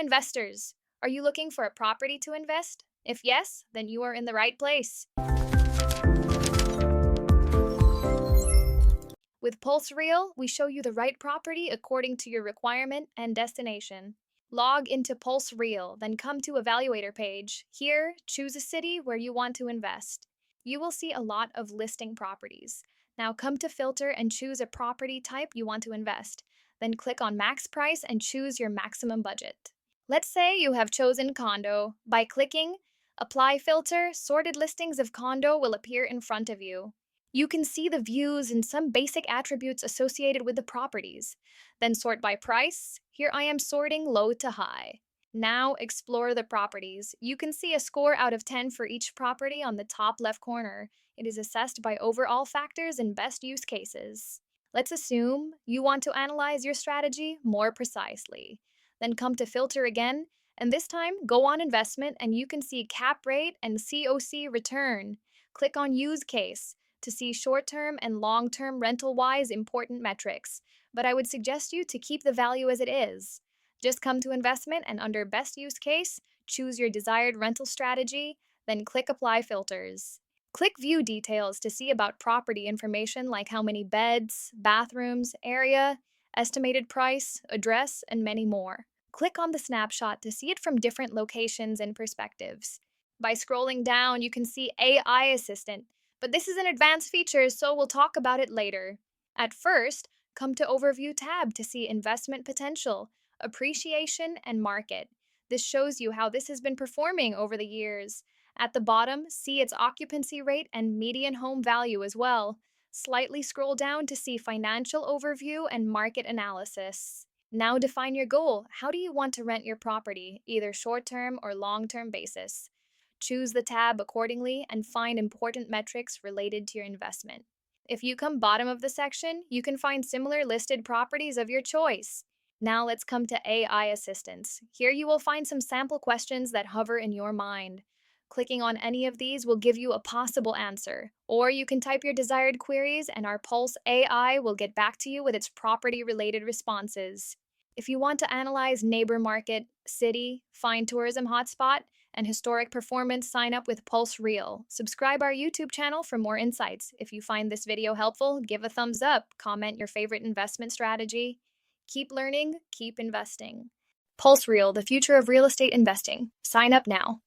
investors, are you looking for a property to invest? If yes, then you are in the right place. With PulseReal, we show you the right property according to your requirement and destination. Log into PulseReal, then come to Evaluator page. Here, choose a city where you want to invest. You will see a lot of listing properties. Now come to Filter and choose a property type you want to invest. Then click on Max Price and choose your maximum budget. Let's say you have chosen condo. By clicking Apply Filter, sorted listings of condo will appear in front of you. You can see the views and some basic attributes associated with the properties. Then sort by price. Here I am sorting low to high. Now explore the properties. You can see a score out of 10 for each property on the top left corner. It is assessed by overall factors and best use cases. Let's assume you want to analyze your strategy more precisely. Then come to Filter again, and this time go on Investment and you can see Cap Rate and COC Return. Click on Use Case to see short-term and long-term rental-wise important metrics, but I would suggest you to keep the value as it is. Just come to Investment and under Best Use Case, choose your desired rental strategy, then click Apply Filters. Click View Details to see about property information like how many beds, bathrooms, area, estimated price, address, and many more. Click on the snapshot to see it from different locations and perspectives. By scrolling down, you can see AI Assistant, but this is an advanced feature, so we'll talk about it later. At first, come to Overview tab to see investment potential, appreciation, and market. This shows you how this has been performing over the years. At the bottom, see its occupancy rate and median home value as well. Slightly scroll down to see financial overview and market analysis. Now define your goal. How do you want to rent your property, either short-term or long-term basis? Choose the tab accordingly and find important metrics related to your investment. If you come bottom of the section, you can find similar listed properties of your choice. Now let's come to AI Assistance. Here you will find some sample questions that hover in your mind. Clicking on any of these will give you a possible answer, or you can type your desired queries and our Pulse AI will get back to you with its property-related responses. If you want to analyze neighbor market, city, find tourism hotspot, and historic performance, sign up with PulseReal. Subscribe our YouTube channel for more insights. If you find this video helpful, give a thumbs up, comment your favorite investment strategy. Keep learning, keep investing. PulseReal, the future of real estate investing. Sign up now.